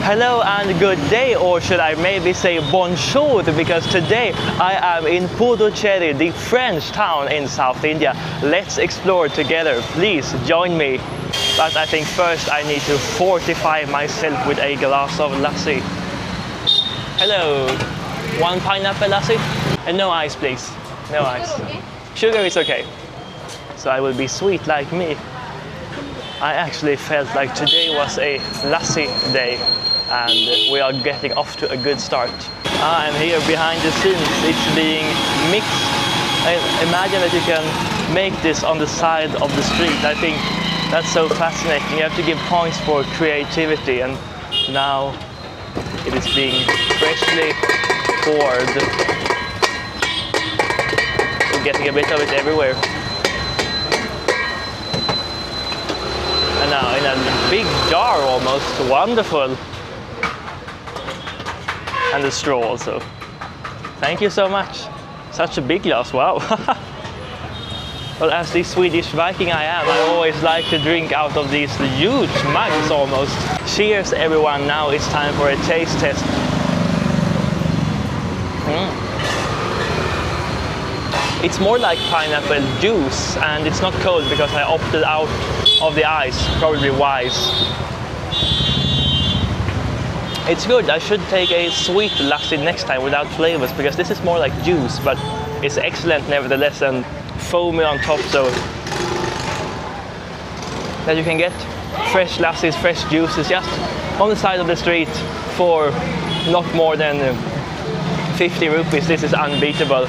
Hello and good day, or should I maybe say bonjour, because today I am in Puducherry, the French town in South India. Let's explore together, please join me. But I think first I need to fortify myself with a glass of lassi. Hello, one pineapple lassi? And no ice please, no ice. Sugar is okay. So I will be sweet like me. I actually felt like today was a lassi day. And we are getting off to a good start. And here behind the scenes it's being mixed. I imagine that you can make this on the side of the street. I think that's so fascinating. You have to give points for creativity, and now it is being freshly poured. We're getting a bit of it everywhere. And now in a big jar almost. Wonderful. And the straw also. Thank you so much. Such a big glass, wow. Well, as the Swedish Viking I am, I always like to drink out of these huge mugs almost. Cheers everyone, now it's time for a taste test. It's more like pineapple juice, and it's not cold because I opted out of the ice, probably wise. It's good. I should take a sweet lassi next time without flavors, because this is more like juice, but it's excellent nevertheless, and foamy on top, so that you can get fresh lassis, fresh juices just on the side of the street for not more than 50 rupees. This is unbeatable.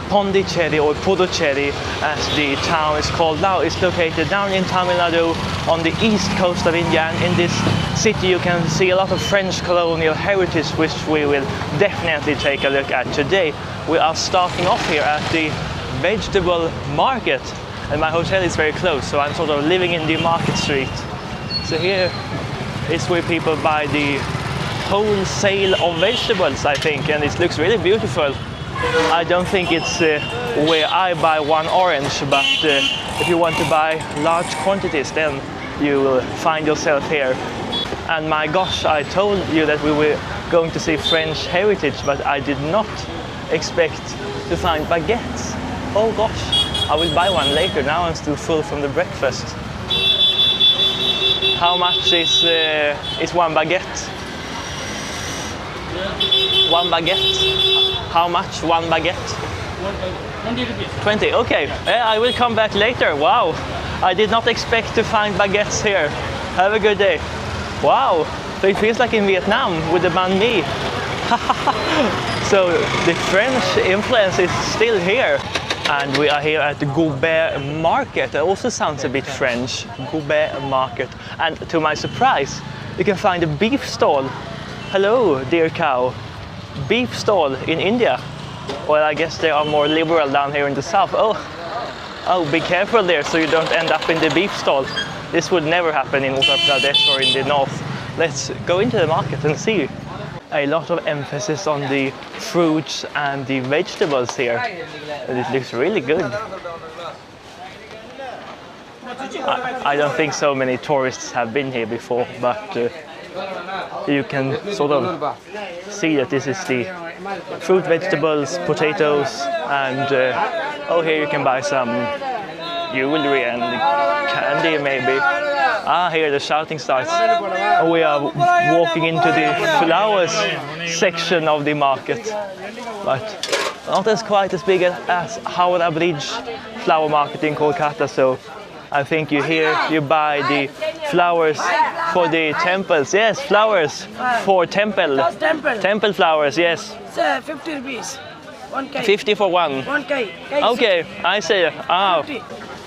Pondicherry, or Puducherry as the town is called now, is located down in Tamil Nadu on the east coast of India, and in this city you can see a lot of French colonial heritage, which we will definitely take a look at today. We are starting off here at the vegetable market, and my hotel is very close, so I'm sort of living in the market street. So here is where people buy the wholesale of vegetables, I think, and it looks really beautiful. I don't think it's where I buy one orange, but if you want to buy large quantities, then you will find yourself here. And my gosh, I told you that we were going to see French heritage, but I did not expect to find baguettes. Oh gosh, I will buy one later. Now I'm still full from the breakfast. How much is one baguette? One baguette? How much one baguette? 20 rupees. 20, okay. Yeah, I will come back later. Wow, I did not expect to find baguettes here. Have a good day. Wow, so it feels like in Vietnam with the banh mi. So the French influence is still here. And we are here at the Goubery Market. It also sounds a bit French. Goubery Market. And to my surprise, you can find a beef stall. Hello, dear cow. Beef stall in India. Well, I guess they are more liberal down here in the south. Oh, be careful there so you don't end up in the beef stall. This would never happen in Uttar Pradesh or in the north. Let's go into the market and see. A lot of emphasis on the fruits and the vegetables here. And it looks really good. I don't think so many tourists have been here before, but you can sort of see that this is the fruit, vegetables, potatoes, and oh, here you can buy some jewelry and candy maybe. Ah, here the shouting starts. We are walking into the flowers section of the market, but not as quite as big as Howrah Bridge flower market in Kolkata, so I think you buy the flowers for the temples. Yes, flowers for temple. Temple flowers, yes. Sir, 50 rupees. 1K. 50 for one. 1K. Okay, I see. Ah.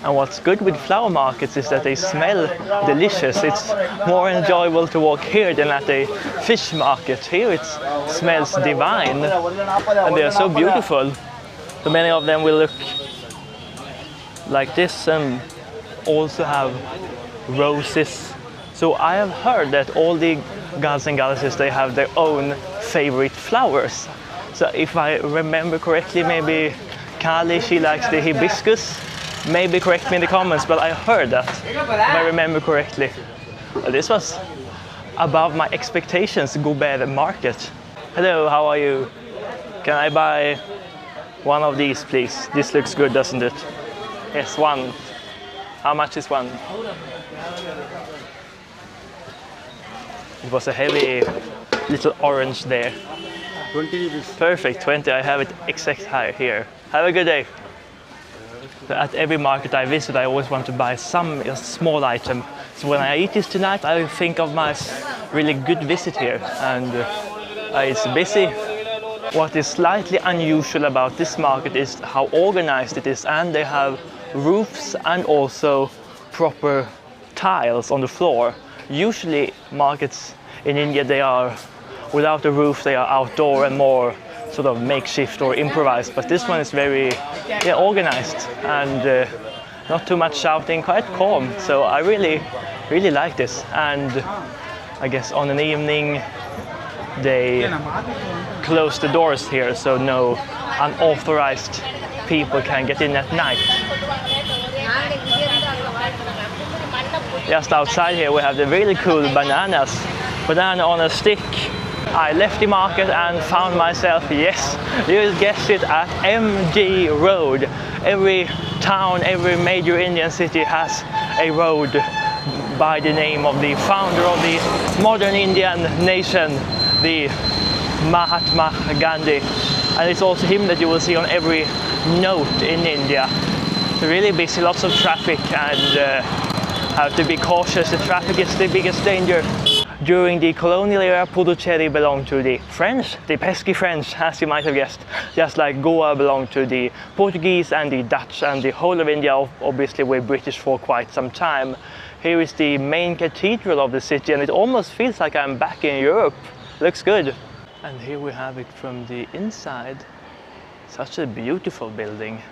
And what's good with flower markets is that they smell delicious. It's more enjoyable to walk here than at a fish market. Here it smells divine, and they are so beautiful. So many of them will look like this and also have roses. So I have heard that all the gods and goddesses, they have their own favorite flowers. So if I remember correctly, maybe Kali, she likes the hibiscus. Maybe correct me in the comments, but I heard that, if I remember correctly. This was above my expectations, Goubery Market. Hello, how are you? Can I buy one of these, please? This looks good, doesn't it? Yes, one. How much is one? It was a heavy little orange there. 20 rupees. Perfect, 20. I have it exact high here. Have a good day. So at every market I visit, I always want to buy some small item. So when I eat this tonight, I think of my really good visit here. And it's busy. What is slightly unusual about this market is how organized it is, and they have roofs and also proper tiles on the floor. Usually markets in India, they are without a roof, they are outdoor and more sort of makeshift or improvised, but this one is very organized and not too much shouting, quite calm. So I really like this. And I guess on an evening they close the doors here, so no unauthorized people can get in at night. Just outside here we have the really cool bananas. Banana on a stick. I left the market and found myself, yes, you guessed it, at MG Road. Every town, every major Indian city has a road by the name of the founder of the modern Indian nation, the Mahatma Gandhi. And it's also him that you will see on every note in India. It's really busy, lots of traffic, and have to be cautious. The traffic is the biggest danger. During the colonial era, Puducherry belonged to the French, the pesky French, as you might have guessed. Just like Goa belonged to the Portuguese and the Dutch, and the whole of India obviously were British for quite some time. Here is the main cathedral of the city, and it almost feels like I'm back in Europe. Looks good. And here we have it from the inside. Such a beautiful building.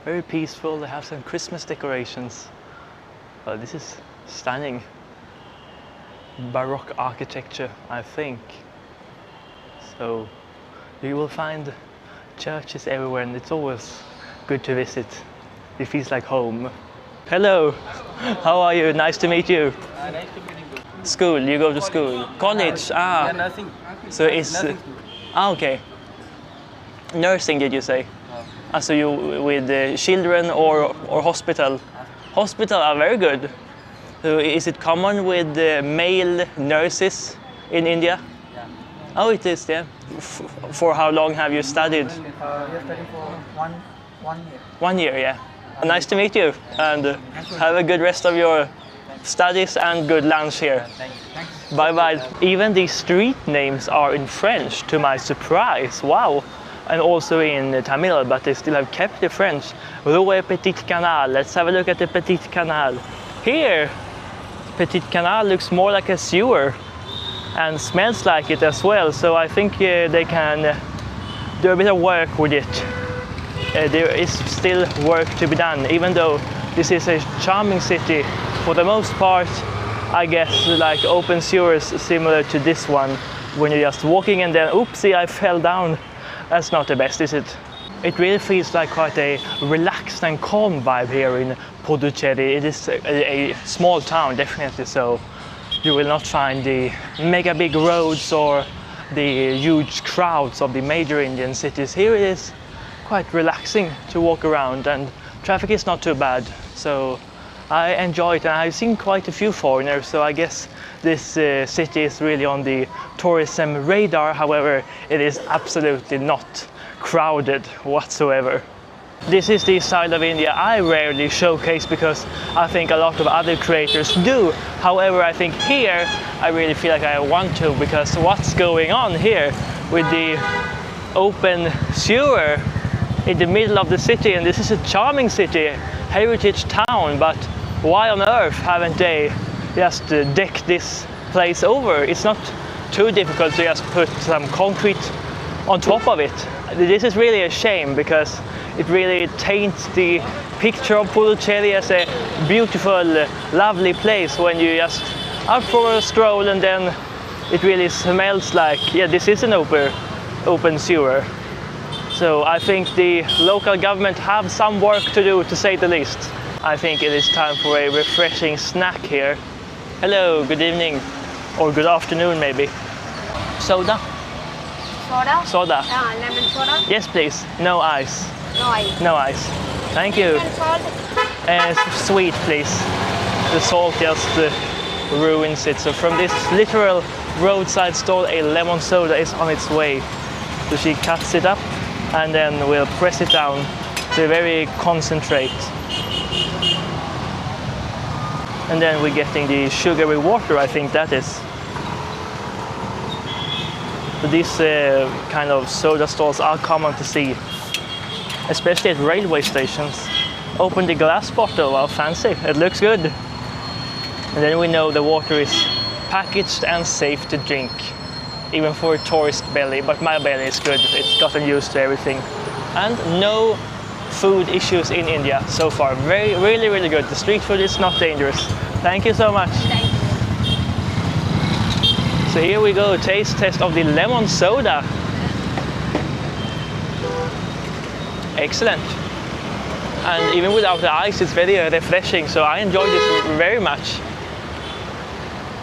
Very peaceful. They have some Christmas decorations. Well, this is stunning. Baroque architecture, I think. So you will find churches everywhere, and it's always good to visit. It feels like home. Hello, how are you? Nice to meet you. Nice to meet you. School, you go to school. College, Yeah, nursing. So it's Nursing. okay. Nursing, did you say? So you with children or hospital? Hospital are very good. So is it common with male nurses in India? Yeah. Oh, it is, yeah. For how long have you studied? We are studying for one year. 1 year, yeah. Nice to meet you, and have a good rest of your studies and good lunch here. Thanks. Bye bye. Even the street names are in French, to my surprise. Wow. And also in Tamil, but they still have kept the French. Rue Petit Canal. Let's have a look at the Petit Canal. Here, Petit Canal looks more like a sewer and smells like it as well. So I think they can do a bit of work with it. There is still work to be done, even though this is a charming city. For the most part, I guess like open sewers similar to this one, when you're just walking and then, oopsie, I fell down. That's not the best, is it? It really feels like quite a relaxed and calm vibe here in Puducherry. It is a small town, definitely, so you will not find the mega big roads or the huge crowds of the major Indian cities. Here it is quite relaxing to walk around, and traffic is not too bad, so I enjoy it. And I've seen quite a few foreigners, so I guess this city is really on the tourism radar. However, it is absolutely not crowded whatsoever. This is the side of India I rarely showcase because I think a lot of other creators do. However, I think here I really feel like I want to, because what's going on here with the open sewer in the middle of the city, and this is a charming city, heritage town, but why on earth haven't they just decked this place over? It's not too difficult to just put some concrete on top of it. This is really a shame, because it really taints the picture of Puducherry as a beautiful, lovely place when you just out for a stroll, and then it really smells like, yeah, this is an open sewer. So I think the local government have some work to do, to say the least. I think it is time for a refreshing snack here. Hello, good evening. or good afternoon maybe. Soda? Soda? Soda. Lemon soda? Yes, please. No ice. No ice. No ice. Thank you. And salt? Sweet, please. The salt just ruins it. So from this literal roadside stall, a lemon soda is on its way. So she cuts it up and then we'll press it down to a very concentrate. And then we're getting the sugary water, I think that is. These kind of soda stalls are common to see, especially at railway stations. Open the glass bottle, wow, fancy, it looks good. And then we know the water is packaged and safe to drink, even for a tourist belly, but my belly is good, it's gotten used to everything. And no food issues in India so far, really good. The street food is not dangerous. Thank you so much. Thank you. So here we go, taste test of the lemon soda. Excellent. And even without the ice, it's very refreshing, so I enjoy this very much.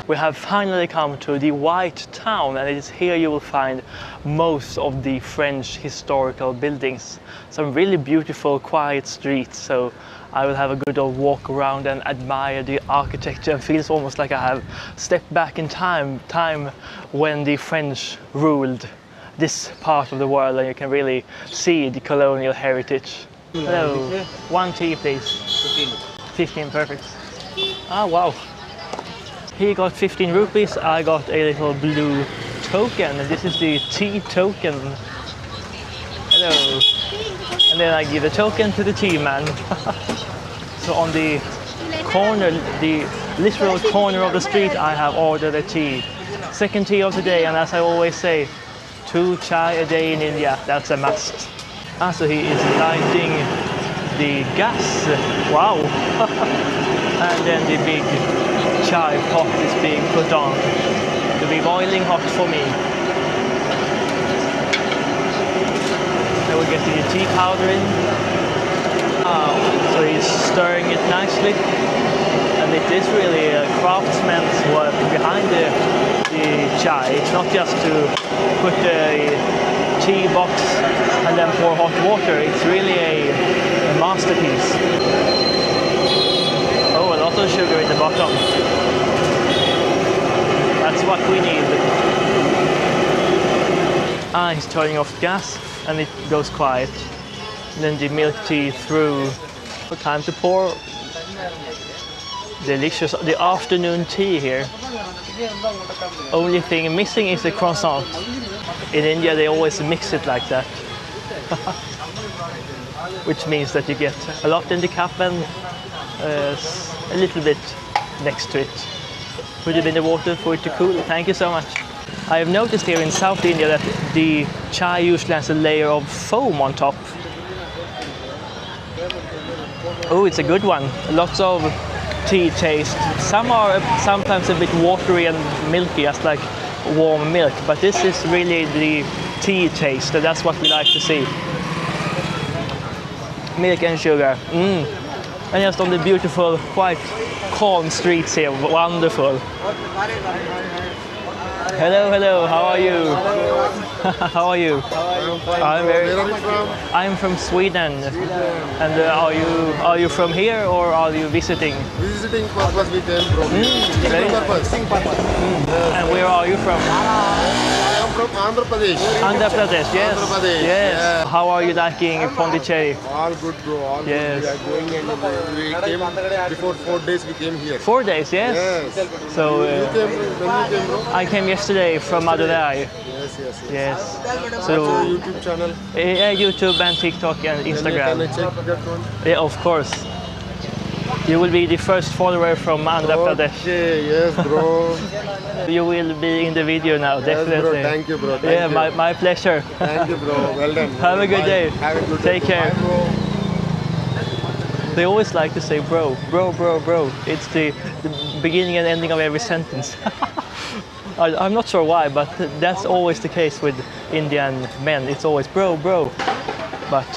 We have finally come to the White Town, and it is here you will find most of the French historical buildings. Some really beautiful, quiet streets, so I will have a good old walk around and admire the architecture. It feels almost like I have stepped back in time when the French ruled this part of the world, and you can really see the colonial heritage. Hello, one tea please. 15, perfect. Ah, wow. He got 15 rupees, I got a little blue token, and this is the tea token. Hello. And then I give a token to the tea man. So on the corner, the literal corner of the street, I have ordered a tea. Second tea of the day, and as I always say, 2 chai a day in India, that's a must. Ah, so he is lighting the gas, wow. And then the big chai pot is being put on. It will be boiling hot for me. Then we're getting the tea powder in. So he's stirring it nicely. And it is really a craftsman's work behind the chai. It's not just to put a tea box and then pour hot water. It's really a masterpiece. Oh, a lot of sugar in the bottom. That's what we need. Ah, he's turning off gas and it goes quiet. And then the milk tea through. Time to pour. Delicious. The afternoon tea here. Only thing missing is the croissant. In India they always mix it like that. Which means that you get a lot in the cup and a little bit next to it. Put it in the water for it to cool. Thank you so much. I have noticed here in South India that the chai usually has a layer of foam on top. Oh, it's a good one. Lots of tea taste. Some are sometimes a bit watery and milky, just like warm milk, but this is really the tea taste, and that's what we like to see. Milk and sugar. And just on the beautiful, quite calm streets here. Wonderful. Hello, how are you? How are you? I'm from Sweden. And are you from here or are you visiting? Visiting purpose we came from. Visiting purpose. And where are you from? I am from Andhra Pradesh. Andhra Pradesh, yes. Andhra Pradesh, Yes. yeah. How are you liking Pondicherry? All good, bro. All Yes. good. We are going and we came before 4 days. We came here. 4 days, yes? Yes. So You came when you came, bro? I came yesterday from Madurai. Yes. Yes. So So YouTube channel. YouTube and TikTok and Can Instagram. I check that one? Yeah, of course. You will be the first follower from Andhra Pradesh. Okay. Yes, bro. You will be in the video now, Yes, definitely. bro. Thank you, bro. Thank you. My pleasure. Thank you, bro. Well done. Have a good Bye. day. Have a good Take day. care. Bye, bro. They always like to say bro. It's the beginning and ending of every sentence. I'm not sure why, but that's always the case with Indian men. It's always bro. But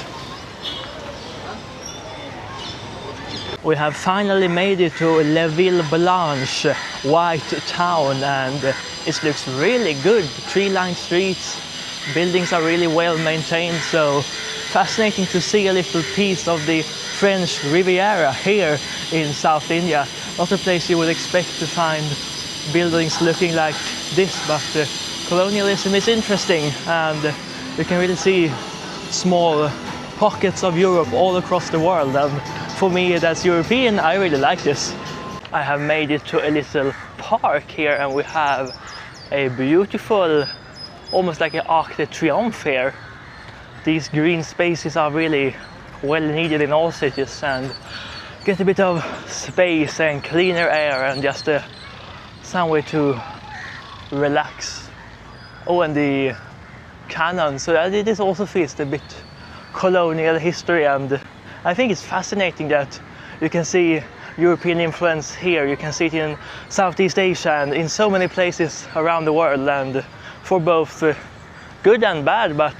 We have finally made it to Ville Blance, White Town, and it looks really good. Tree-lined streets, buildings are really well maintained, so fascinating to see a little piece of the French Riviera here in South India. Not a place you would expect to find buildings looking like this, but colonialism is interesting, and you can really see small pockets of Europe all across the world. And for me, as European, I really like this. I have made it to a little park here, and we have a beautiful, almost like an Arc de Triomphe here. These green spaces are really well needed in all cities, and get a bit of space and cleaner air and just somewhere to relax. Oh, and the cannon, so this also feels a bit colonial history, and I think it's fascinating that you can see European influence here. You can see it in Southeast Asia and in so many places around the world, and for both good and bad, but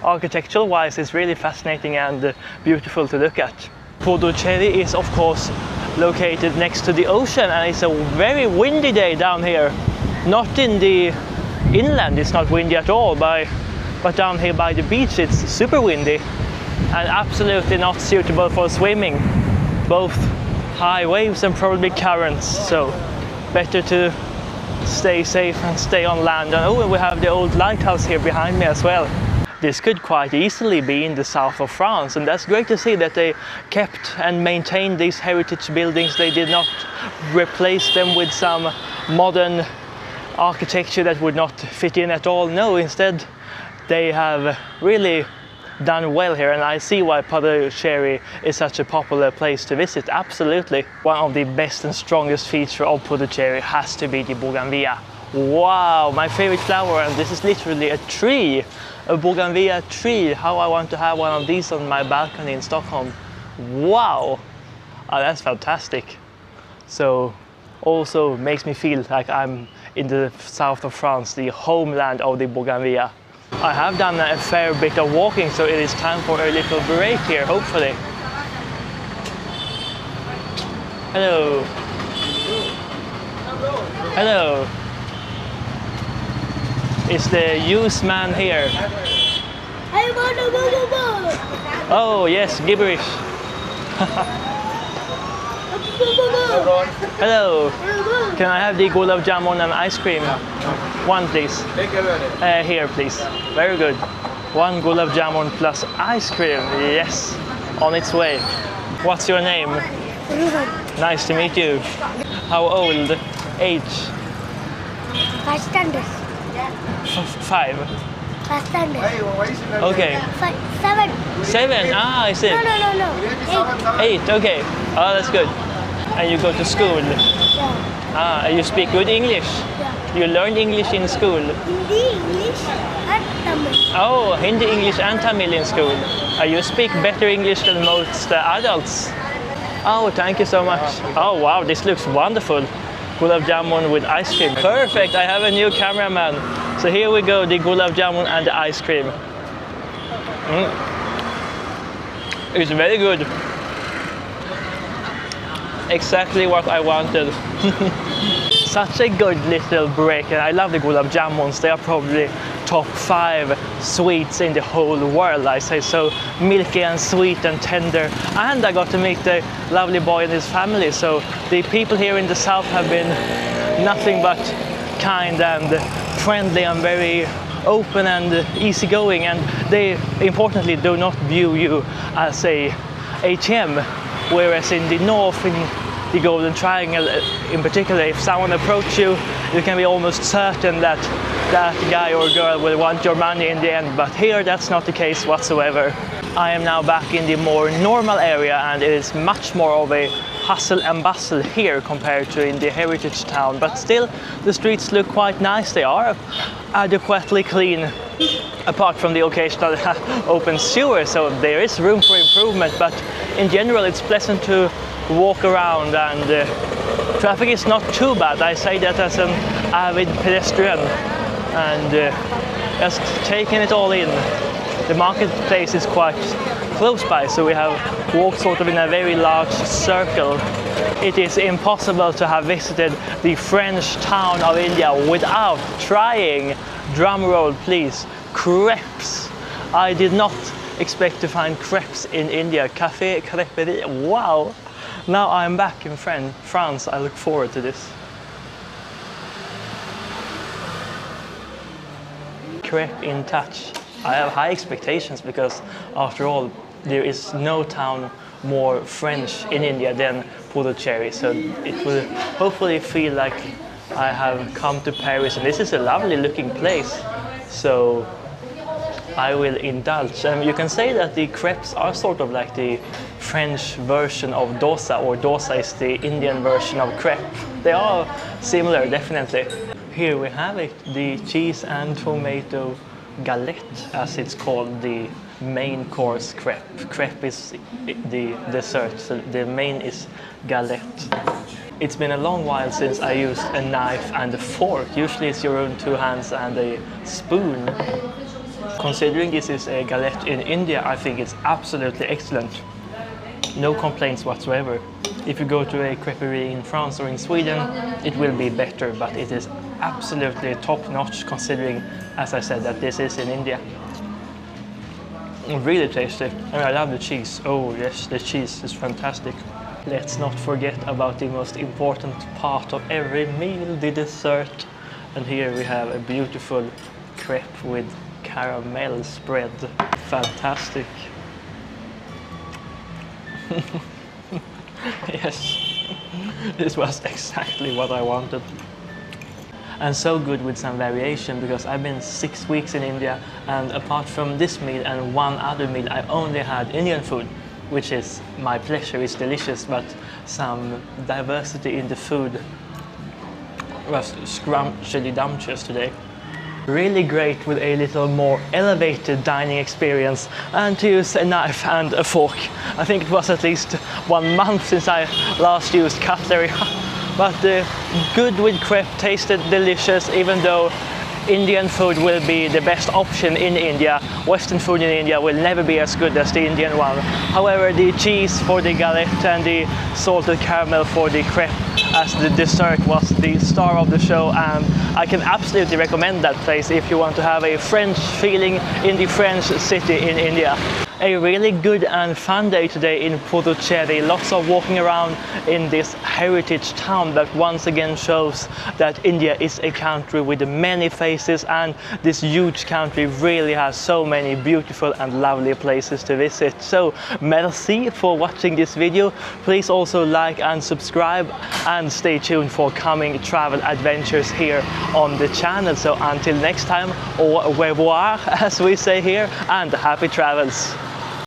architectural wise it's really fascinating and beautiful to look at. Puducherry is of course located next to the ocean, and it's a very windy day down here. Not in the inland, it's not windy at all, but down here by the beach it's super windy and absolutely not suitable for swimming. Both high waves and probably currents, so better to stay safe and stay on land. And oh, we have the old lighthouse here behind me as well. This could quite easily be in the south of France, and that's great to see that they kept and maintained these heritage buildings. They did not replace them with some modern architecture that would not fit in at all. No, instead they have really done well here, and I see why Puducherry is such a popular place to visit. Absolutely. One of the best and strongest features of Puducherry has to be the bougainvillea. Wow, my favorite flower, and this is literally a tree, a bougainvillea tree. How I want to have one of these on my balcony in Stockholm. Wow, oh, that's fantastic. So also makes me feel like I'm in the south of France, the homeland of the bougainvillea. I have done a fair bit of walking, so it is time for a little break here, hopefully. Hello. Hello. Is the youth man here? Oh yes, gibberish. Hello. Can I have the gulab jamun and ice cream? One, please. Here, please. Very good. One gulab jamun plus ice cream. Yes, on its way. What's your name? Nice to meet you. How old? Age? 5 standards. 5. 5 standards. Okay. 7. 7. Ah, I see. No. 8. Okay. Oh, that's good. And you go to school. Yeah. Ah, and you speak good English. Yeah. You learned English in school. Hindi, English, and Tamil. Oh, Hindi, English, and Tamil in school. You speak better English than most adults. Oh, thank you so much. Oh, wow, this looks wonderful. Gulab jamun with ice cream. Perfect, I have a new cameraman. So here we go, the gulab jamun and the ice cream. It's very good. Exactly what I wanted. Such a good little break, and I love the gulab jamuns. They are probably top 5 sweets in the whole world, I say. So milky and sweet and tender, and I got to meet the lovely boy and his family. So the people here in the south have been nothing but kind and friendly and very open and easygoing, and they importantly do not view you as a ATM, whereas in the north, in the Golden Triangle in particular, if someone approaches you, you can be almost certain that that guy or girl will want your money in the end, but here that's not the case whatsoever. I am now back in the more normal area, and it is much more of a hustle and bustle here compared to in the heritage town, but still the streets look quite nice. They are adequately clean, apart from the occasional open sewer, so there is room for improvement, but in general it's pleasant to walk around, and traffic is not too bad. I say that as an avid pedestrian, and just taking it all in. The marketplace is quite close by, so we have walked sort of in a very large circle. It is impossible to have visited the French town of India without trying, drum roll please, crepes. I did not expect to find crepes in India. Café Creperie, wow! Now I'm back in France. I look forward to this. Crepe in touch. I have high expectations because after all there is no town more French in India than Puducherry, so it will hopefully feel like I have come to Paris, and this is a lovely looking place, so I will indulge. You can say that the crepes are sort of like the French version of dosa, or dosa is the Indian version of crepe. They are similar, definitely. Here we have it, the cheese and tomato galette, as it's called, the main course crepe. Crepe is the dessert, so the main is galette. It's been a long while since I used a knife and a fork. Usually it's your own two hands and a spoon. Considering this is a galette in India, I think it's absolutely excellent. No complaints whatsoever. If you go to a creperie in France or in Sweden, it will be better, but it is absolutely top-notch considering, as I said, that this is in India. Really tasty. And I love the cheese. Oh yes, the cheese is fantastic. Let's not forget about the most important part of every meal, the dessert. And here we have a beautiful crepe with caramel spread. Fantastic. Yes, this was exactly what I wanted. And so good with some variation, because I've been 6 weeks in India, and apart from this meal and one other meal, I only had Indian food, which is my pleasure, it's delicious, but some diversity in the food was scrumptious today. Really great with a little more elevated dining experience, and to use a knife and a fork. I think it was at least 1 month since I last used cutlery. But good with crepe, tasted delicious, even though Indian food will be the best option in India. Western food in India will never be as good as the Indian one. However, the cheese for the galette and the salted caramel for the crepe as the dessert was the star of the show, and I can absolutely recommend that place if you want to have a French feeling in the French city in India. A really good and fun day today in Puducherry. Lots of walking around in this heritage town that once again shows that India is a country with many faces, and this huge country really has so many beautiful and lovely places to visit. So merci for watching this video. Please also like and subscribe, and stay tuned for coming travel adventures here on the channel. So until next time, au revoir as we say here, and happy travels.